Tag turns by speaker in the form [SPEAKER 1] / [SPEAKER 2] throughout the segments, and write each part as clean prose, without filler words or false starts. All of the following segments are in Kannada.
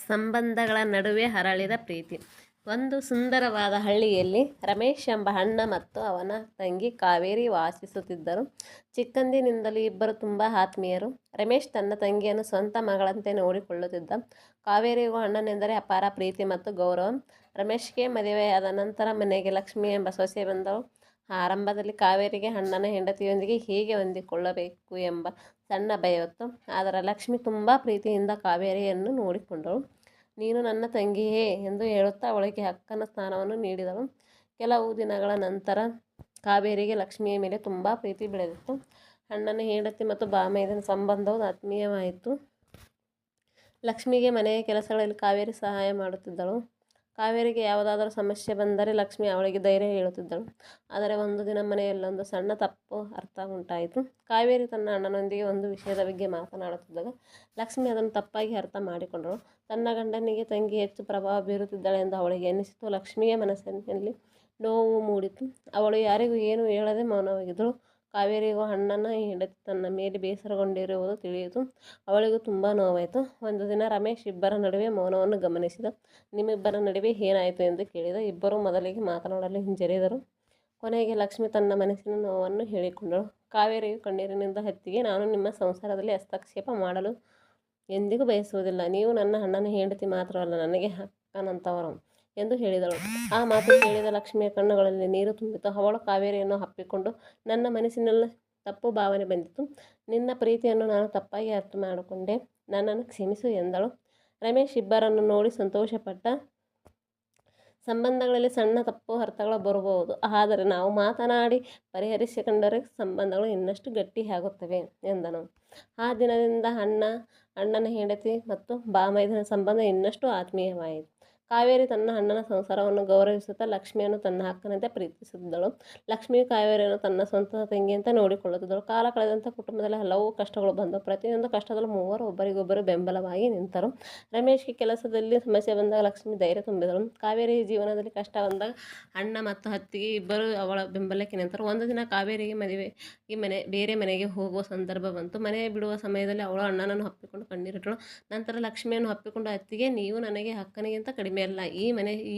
[SPEAKER 1] ಸಂಬಂಧಗಳ ನಡುವೆ ಹರಳಿದ ಪ್ರೀತಿ. ಒಂದು ಸುಂದರವಾದ ಹಳ್ಳಿಯಲ್ಲಿ ರಮೇಶ್ ಎಂಬ ಅಣ್ಣ ಮತ್ತು ಅವನ ತಂಗಿ ಕಾವೇರಿ ವಾಸಿಸುತ್ತಿದ್ದರು. ಚಿಕ್ಕಂದಿನಿಂದಲೂ ಇಬ್ಬರು ತುಂಬ ಆತ್ಮೀಯರು. ರಮೇಶ್ ತನ್ನ ತಂಗಿಯನ್ನು ಸ್ವಂತ ಮಗಳಂತೆ ನೋಡಿಕೊಳ್ಳುತ್ತಿದ್ದ. ಕಾವೇರಿಗೂ ಅಣ್ಣನೆಂದರೆ ಅಪಾರ ಪ್ರೀತಿ ಮತ್ತು ಗೌರವ. ರಮೇಶ್ಗೆ ಮದುವೆಯಾದ ನಂತರ ಮನೆಗೆ ಲಕ್ಷ್ಮಿ ಎಂಬ ಸೊಸೆ ಬಂದಳು. ಆರಂಭದಲ್ಲಿ ಕಾವೇರಿಗೆ ಅಣ್ಣನ ಹೆಂಡತಿಯೊಂದಿಗೆ ಹೇಗೆ ಹೊಂದಿಕೊಳ್ಳಬೇಕು ಎಂಬ ಸಣ್ಣ ಭಯವಿತ್ತು. ಆದರೆ ಲಕ್ಷ್ಮಿ ತುಂಬ ಪ್ರೀತಿಯಿಂದ ಕಾವೇರಿಯನ್ನು ನೋಡಿಕೊಂಡಳು. ನೀನು ನನ್ನ ತಂಗಿಯೇ ಎಂದು ಹೇಳುತ್ತಾ ಅವಳಿಗೆ ಅಕ್ಕನ ಸ್ಥಾನವನ್ನು ನೀಡಿದಳು. ಕೆಲವು ದಿನಗಳ ನಂತರ ಕಾವೇರಿಗೆ ಲಕ್ಷ್ಮಿಯ ಮೇಲೆ ತುಂಬ ಪ್ರೀತಿ ಬೆಳೆದಿತ್ತು. ಅಣ್ಣನ ಹೆಂಡತಿ ಮತ್ತು ಬಾಮೈದನ ಸಂಬಂಧವು ಆತ್ಮೀಯವಾಯಿತು. ಲಕ್ಷ್ಮಿಗೆ ಮನೆಯ ಕೆಲಸಗಳಲ್ಲಿ ಕಾವೇರಿ ಸಹಾಯ ಮಾಡುತ್ತಿದ್ದಳು. ಕಾವೇರಿಗೆ ಯಾವುದಾದರೂ ಸಮಸ್ಯೆ ಬಂದರೆ ಲಕ್ಷ್ಮಿ ಅವಳಿಗೆ ಧೈರ್ಯ ಹೇಳುತ್ತಿದ್ದಳು. ಆದರೆ ಒಂದು ದಿನ ಮನೆಯಲ್ಲೊಂದು ಸಣ್ಣ ತಪ್ಪು ಅರ್ಥ ಉಂಟಾಯಿತು. ಕಾವೇರಿ ತನ್ನ ಅಣ್ಣನೊಂದಿಗೆ ಒಂದು ವಿಷಯದ ಬಗ್ಗೆ ಮಾತನಾಡುತ್ತಿದ್ದಾಗ ಲಕ್ಷ್ಮಿ ಅದನ್ನು ತಪ್ಪಾಗಿ ಅರ್ಥ ಮಾಡಿಕೊಂಡಳು. ತನ್ನ ಗಂಡನಿಗೆ ತಂಗಿ ಹೆಚ್ಚು ಪ್ರಭಾವ ಬೀರುತ್ತಿದ್ದಾಳೆ ಎಂದು ಅವಳಿಗೆ ಎನಿಸಿತು. ಲಕ್ಷ್ಮಿಯ ಮನಸ್ಸಿನಲ್ಲಿ ನೋವು ಮೂಡಿತು. ಅವಳು ಯಾರಿಗೂ ಏನೂ ಹೇಳದೆ ಮೌನವಾಗಿದ್ದಳು. ಕಾವೇರಿಗೂ ಅಣ್ಣನ ಹೆಂಡತಿ ತನ್ನ ಮೇಲೆ ಬೇಸರಗೊಂಡಿರುವುದು ತಿಳಿಯಿತು. ಅವಳಿಗೂ ತುಂಬ ನೋವಾಯಿತು. ಒಂದು ದಿನ ರಮೇಶ್ ಇಬ್ಬರ ನಡುವೆ ಮೌನವನ್ನು ಗಮನಿಸಿದ. ನಿಮ್ಮಿಬ್ಬರ ನಡುವೆ ಏನಾಯಿತು ಎಂದು ಕೇಳಿದ. ಇಬ್ಬರೂ ಮೊದಲಿಗೆ ಮಾತನಾಡಲು ಹಿಂಜರಿದರು. ಕೊನೆಗೆ ಲಕ್ಷ್ಮಿ ತನ್ನ ಮನಸ್ಸಿನ ನೋವನ್ನು ಹೇಳಿಕೊಂಡಳು. ಕಾವೇರಿಯು ಕಣ್ಣೀರಿನಿಂದ ಹತ್ತಿಗೆ, ನಾನು ನಿಮ್ಮ ಸಂಸಾರದಲ್ಲಿ ಹಸ್ತಕ್ಷೇಪ ಮಾಡಲು ಎಂದಿಗೂ ಬಯಸುವುದಿಲ್ಲ. ನೀವು ನನ್ನ ಅಣ್ಣನ ಹೆಂಡತಿ ಮಾತ್ರವಲ್ಲ, ನನಗೆ ಅಕ್ಕನಂತವರು ಎಂದು ಹೇಳಿದಳು. ಆ ಮಾತು ಕೇಳಿದ ಲಕ್ಷ್ಮಿಯ ಕಣ್ಣುಗಳಲ್ಲಿ ನೀರು ತುಂಬಿತು. ಅವಳು ಕಾವೇರಿಯನ್ನು ಅಪ್ಪಿಕೊಂಡು, ನನ್ನ ಮನಸ್ಸಿನಲ್ಲಿ ತಪ್ಪು ಭಾವನೆ ಬಂದಿತು. ನಿನ್ನ ಪ್ರೀತಿಯನ್ನು ನಾನು ತಪ್ಪಾಗಿ ಅರ್ಥ ಮಾಡಿಕೊಂಡೆ. ನನ್ನನ್ನು ಕ್ಷಮಿಸು ಎಂದಳು. ರಮೇಶ್ ಇಬ್ಬರನ್ನು ನೋಡಿ ಸಂತೋಷಪಟ್ಟ. ಸಂಬಂಧಗಳಲ್ಲಿ ಸಣ್ಣ ತಪ್ಪು ಅರ್ಥಗಳು ಬರಬಹುದು, ಆದರೆ ನಾವು ಮಾತನಾಡಿ ಪರಿಹರಿಸಿಕೊಂಡರೆ ಸಂಬಂಧಗಳು ಇನ್ನಷ್ಟು ಗಟ್ಟಿಯಾಗುತ್ತವೆ ಎಂದನು. ಆ ದಿನದಿಂದ ಅಣ್ಣನ ಹೆಂಡತಿ ಮತ್ತು ಬಾಮೈದನ ಸಂಬಂಧ ಇನ್ನಷ್ಟು ಆತ್ಮೀಯವಾಯಿತು. ಕಾವೇರಿ ತನ್ನ ಅಣ್ಣನ ಸಂಸಾರವನ್ನು ಗೌರವಿಸುತ್ತಾ ಲಕ್ಷ್ಮಿಯನ್ನು ತನ್ನ ಅಕ್ಕನಂತೆ ಪ್ರೀತಿಸುತ್ತಿದ್ದಳು. ಲಕ್ಷ್ಮಿಯು ಕಾವೇರಿಯನ್ನು ತನ್ನ ಸ್ವಂತ ತಂಗಿಯಂತೆ ನೋಡಿಕೊಳ್ಳುತ್ತಿದ್ದಳು. ಕಾಲ ಕಳೆದಂತೆ ಕುಟುಂಬದಲ್ಲಿ ಹಲವು ಕಷ್ಟಗಳು ಬಂದವು. ಪ್ರತಿಯೊಂದು ಕಷ್ಟದಲ್ಲೂ ಮೂವರು ಒಬ್ಬರಿಗೊಬ್ಬರು ಬೆಂಬಲವಾಗಿ ನಿಂತರು. ರಮೇಶ್ಗೆ ಕೆಲಸದಲ್ಲಿ ಸಮಸ್ಯೆ ಬಂದಾಗ ಲಕ್ಷ್ಮಿ ಧೈರ್ಯ ತುಂಬಿದಳು. ಕಾವೇರಿ ಜೀವನದಲ್ಲಿ ಕಷ್ಟ ಬಂದಾಗ ಅಣ್ಣ ಮತ್ತು ಅತ್ತಿಗೆ ಇಬ್ಬರು ಅವಳ ಬೆಂಬಲಕ್ಕೆ ನಿಂತರು. ಒಂದು ದಿನ ಕಾವೇರಿಗೆ ಬೇರೆ ಮನೆಗೆ ಹೋಗುವ ಸಂದರ್ಭ ಬಂತು. ಮನೆ ಬಿಡುವ ಸಮಯದಲ್ಲಿ ಅವಳು ಅಣ್ಣನನ್ನು ಅಪ್ಪಿಕೊಂಡು ಕಣ್ಣೀರಿಟ್ಟಳು. ನಂತರ ಲಕ್ಷ್ಮಿಯನ್ನು ಅಪ್ಪಿಕೊಂಡು, ಅತ್ತಿಗೆ, ನೀವು ನನಗೆ ಅಕ್ಕನಿಗಿಂತ ಕಡಿಮೆ ಅಲ್ಲ. ಈ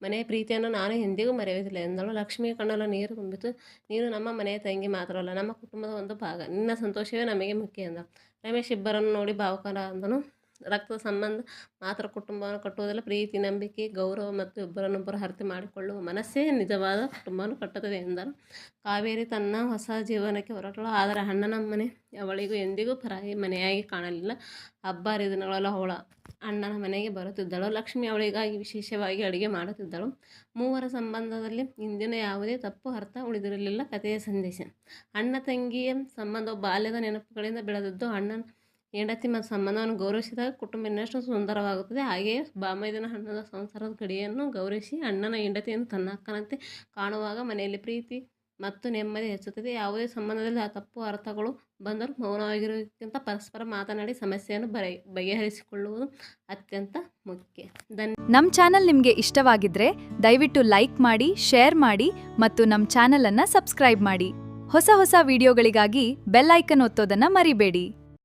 [SPEAKER 1] ಮನೆಯ ಪ್ರೀತಿಯನ್ನು ನಾನು ಎಂದಿಗೂ ಮರೆಯುವುದಿಲ್ಲ ಎಂದಳು. ಲಕ್ಷ್ಮಿಯ ಕಣ್ಣಲ್ಲಿ ನೀರು ತುಂಬಿತು. ನೀನು ನಮ್ಮ ಮನೆಯ ತಂಗಿ ಮಾತ್ರವಲ್ಲ, ನಮ್ಮ ಕುಟುಂಬದ ಒಂದು ಭಾಗ. ನಿನ್ನ ಸಂತೋಷವೇ ನಮಗೆ ಮುಖ್ಯ ಎಂದ. ರಮೇಶ್ ಇಬ್ಬರನ್ನು ನೋಡಿ ಭಾವುಕರಾದನು. ರಕ್ತದ ಸಂಬಂಧ ಮಾತ್ರ ಕುಟುಂಬವನ್ನು ಕಟ್ಟುವುದಿಲ್ಲ. ಪ್ರೀತಿ, ನಂಬಿಕೆ, ಗೌರವ ಮತ್ತು ಇಬ್ಬರನ್ನೊಬ್ಬರು ಅರ್ಥ ಮಾಡಿಕೊಳ್ಳುವ ಮನಸ್ಸೇ ನಿಜವಾದ ಕುಟುಂಬವನ್ನು ಕಟ್ಟುತ್ತದೆ ಎಂದರು. ಕಾವೇರಿ ತನ್ನ ಹೊಸ ಜೀವನಕ್ಕೆ ಹೊರಟಳು. ಆದರೆ ಅಣ್ಣನ ಮನೆ ಅವಳಿಗೂ ಎಂದಿಗೂ ಪರಾಯಿ ಮನೆಯಾಗಿ ಕಾಣಲಿಲ್ಲ. ಹಬ್ಬ ಹರಿದಿನಗಳಲ್ಲೂ ಅವಳ ಅಣ್ಣನ ಮನೆಗೆ ಬರುತ್ತಿದ್ದಳು. ಲಕ್ಷ್ಮಿ ಅವಳಿಗಾಗಿ ವಿಶೇಷವಾಗಿ ಅಡುಗೆ ಮಾಡುತ್ತಿದ್ದಳು. ಮೂವರ ಸಂಬಂಧದಲ್ಲಿ ಇಂದಿನ ಯಾವುದೇ ತಪ್ಪು ಅರ್ಥ ಉಳಿದಿರಲಿಲ್ಲ. ಕಥೆಯ ಸಂದೇಶ: ಅಣ್ಣ ತಂಗಿಯ ಸಂಬಂಧವು ಬಾಲ್ಯದ ನೆನಪುಗಳಿಂದ ಬೆಳೆದದ್ದು. ಅಣ್ಣನ ಹೆಂಡತಿ ಮತ್ತು ಸಂಬಂಧವನ್ನು ಗೌರವಿಸಿದಾಗ ಕುಟುಂಬ ಇನ್ನಷ್ಟು ಸುಂದರವಾಗುತ್ತದೆ. ಹಾಗೆಯೇ ಬಾಮೈದನ ಅಣ್ಣನ ಸಂಸಾರದ ಗಡಿಯನ್ನು ಗೌರವಿಸಿ ಅಣ್ಣನ ಹೆಂಡತಿಯನ್ನು ತನ್ನ ಅಕ್ಕನಂತೆ ಕಾಣುವಾಗ ಮನೆಯಲ್ಲಿ ಪ್ರೀತಿ ಮತ್ತು ನೆಮ್ಮದಿ ಹೆಚ್ಚುತ್ತದೆ. ಯಾವುದೇ ಸಂಬಂಧದಲ್ಲಿ ಆ ತಪ್ಪು ಅರ್ಥಗಳು ಬಂದರೂ ಮೌನವಾಗಿರುವುದಕ್ಕಿಂತ ಪರಸ್ಪರ ಮಾತನಾಡಿ ಸಮಸ್ಯೆಯನ್ನು ಬಗೆಹರಿಸಿಕೊಳ್ಳುವುದು ಅತ್ಯಂತ ಮುಖ್ಯ.
[SPEAKER 2] ನಮ್ಮ ಚಾನಲ್ ನಿಮಗೆ ಇಷ್ಟವಾಗಿದ್ರೆ ದಯವಿಟ್ಟು ಲೈಕ್ ಮಾಡಿ, ಶೇರ್ ಮಾಡಿ ಮತ್ತು ನಮ್ಮ ಚಾನಲನ್ನು ಸಬ್ಸ್ಕ್ರೈಬ್ ಮಾಡಿ. ಹೊಸ ವಿಡಿಯೋಗಳಿಗಾಗಿ ಬೆಲ್ ಐಕನ್ ಒತ್ತೋದನ್ನು ಮರಿಬೇಡಿ.